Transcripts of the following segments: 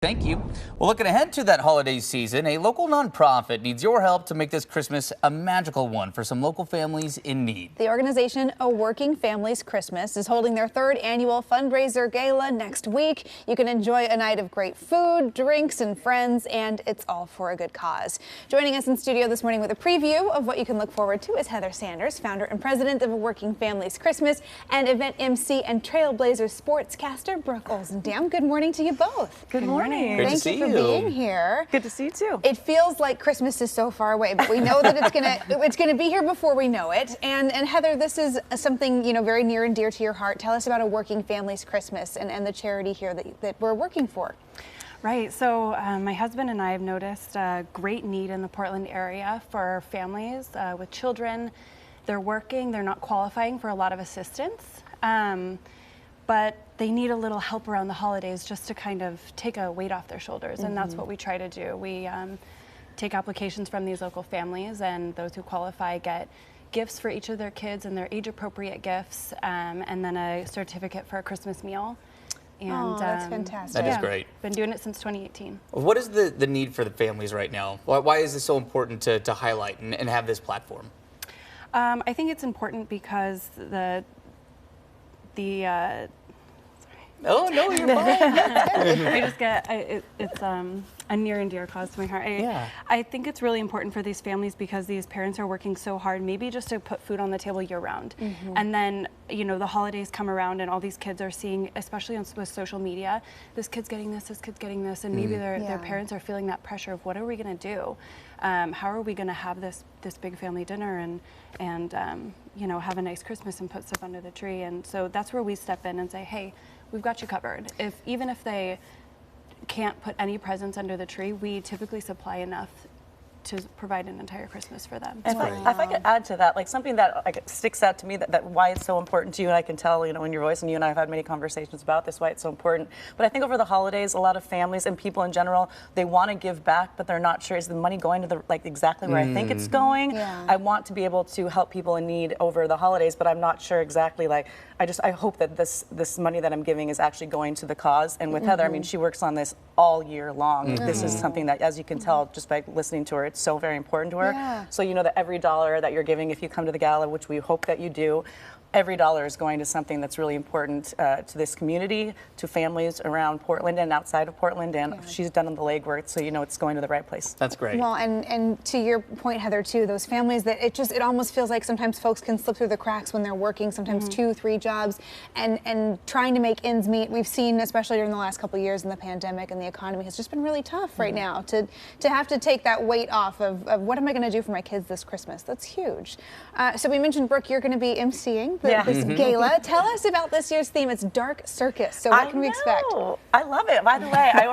Thank you. Well, looking ahead to that holiday season, a local nonprofit needs your help to make this Christmas a magical one for some local families in need. The organization A Working Families Christmas is holding their third annual fundraiser gala next week. You can enjoy a night of great food, drinks, and friends, and it's all for a good cause. Joining us in studio this morning with a preview of what you can look forward to is Heather Sanders, founder and president of A Working Families Christmas, and event MC and Trailblazer sportscaster Brooke Olsendam. Good morning to you both. Good morning. Thank you for being here. Good to see you too. It feels like Christmas is so far away, but we know that it's gonna be here before we know it. And Heather, this is something very near and dear to your heart. Tell us about A Working Families Christmas and the charity here that we're working for. Right. So my husband and I have noticed a great need in the Portland area for families with children. They're working. They're not qualifying for a lot of assistance. But they need a little help around the holidays just to kind of take a weight off their shoulders. And that's what we try to do. We take applications from these local families, and those who qualify get gifts for each of their kids and their age appropriate gifts, and then a certificate for a Christmas meal. And that's fantastic. That is great. Been doing it since 2018. What is the need for the families right now? Why is this so important to highlight and have this platform? I think it's important because Oh, no, you're fine. I just get, it's a near and dear cause to my heart. I think it's really important for these families because these parents are working so hard, maybe just to put food on the table year round. And then, the holidays come around and all these kids are seeing, especially with social media, this kid's getting this kid's getting this, and maybe their parents are feeling that pressure of what are we gonna do? How are we gonna have this big family dinner and have a nice Christmas and put stuff under the tree? And so that's where we step in and say, hey, we've got you covered. Even if they can't put any presents under the tree, we typically supply enough to provide an entire Christmas for them. If I could add to that, like something that sticks out to me, that why it's so important to you, and I can tell, in your voice, and you and I have had many conversations about this, why it's so important. But I think over the holidays, a lot of families and people in general, they want to give back, but they're not sure, is the money going to exactly where I think it's going? I want to be able to help people in need over the holidays, but I'm not sure exactly, I hope that this money that I'm giving is actually going to the cause. And with Heather, I mean, she works on this all year long. This is something that, as you can tell just by listening to her, it's so very important to her. So you know that every dollar that you're giving, if you come to the gala, which we hope that you do, every dollar is going to something that's really important to this community, to families around Portland and outside of Portland, and she's done the legwork, so it's going to the right place. That's great. Well, and to your point, Heather, too, those families that it almost feels like sometimes folks can slip through the cracks when they're working, sometimes 2-3 jobs, and trying to make ends meet. We've seen, especially during the last couple of years in the pandemic and the economy, has just been really tough right now to have to take that weight off of what am I going to do for my kids this Christmas? That's huge. So we mentioned, Brooke, you're going to be emceeing this gala. Tell us about this year's theme. It's Dark Circus. So what can we expect? I love it. By the way, I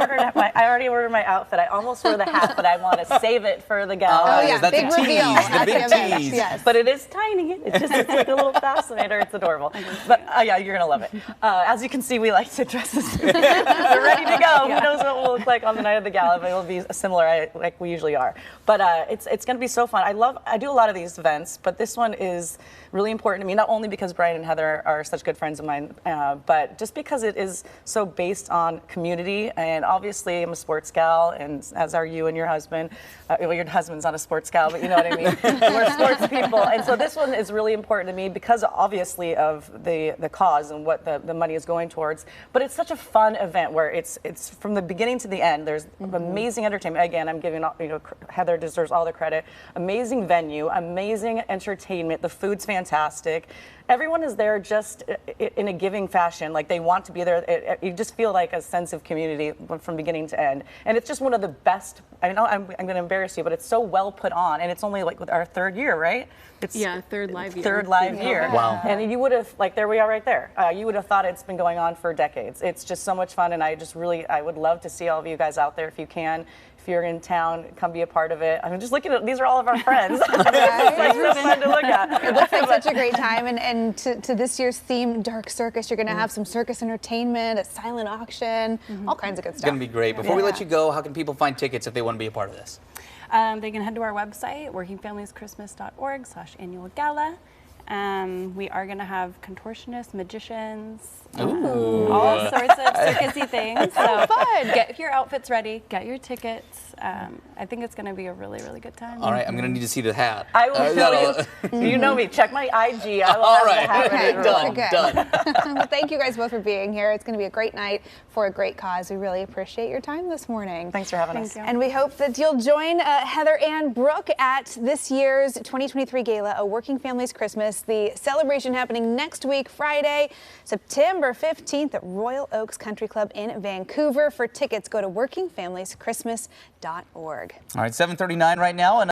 already ordered my outfit. I almost wore the hat, but I want to save it for the gala. Oh yeah, big reveal at the event. Yes. But it is tiny. It's like a little fascinator. It's adorable. But yeah, you're gonna love it. As you can see, we like to dress as we're ready to go. Who knows what we'll look like on the night of the gala? But it'll be similar, like we usually are. But it's gonna be so fun. I do a lot of these events, but this one is really important to me. Not only because Brian and Heather are such good friends of mine, but just because it is so based on community. And obviously, I'm a sports gal, and as are you and your husband. Well, your husband's not a sports gal, but you know what I mean. We're sports people, and so this one is really important to me because obviously of the cause and what the money is going towards. But it's such a fun event where it's from the beginning to the end. There's amazing entertainment. Again, I'm giving Heather deserves all the credit. Amazing venue, amazing entertainment. The food's fantastic. Everyone is there just in a giving fashion, like they want to be there. You just feel like a sense of community from beginning to end. And it's just one of the best, I know I'm going to embarrass you, but it's so well put on. And it's only with our third year, right? It's third live year. Third live year. Wow. And you would have, there we are right there. You would have thought it's been going on for decades. It's just so much fun, and I would love to see all of you guys out there if you can. If you're in town, come be a part of it. I'm just looking at, these are all of our friends. It's so fun to look at. It looks like such a great time, and to this year's theme, Dark Circus, you're going to have some circus entertainment, a silent auction, all kinds of good stuff. It's going to be great. Before we let you go, how can people find tickets if they want to be a part of this? They can head to our website, workingfamilieschristmas.org/annual gala, We are going to have contortionists, magicians, Ooh. all sorts of circusy things. So fun. Get your outfits ready, get your tickets. I think it's going to be a really, really good time. All right, I'm going to need to see the hat. I will show you. You know me. Check my IG. I will All have right. the hat ready to roll. Done. Well, thank you guys both for being here. It's going to be a great night for a great cause. We really appreciate your time this morning. Thanks for having us. you. And we hope that you'll join Heather and Brooke at this year's 2023 Gala, A Working Family's Christmas. The celebration happening next week, Friday, September 15th at Royal Oaks Country Club in Vancouver. For tickets, go to workingfamilieschristmas.org. All right, 7:39 right now.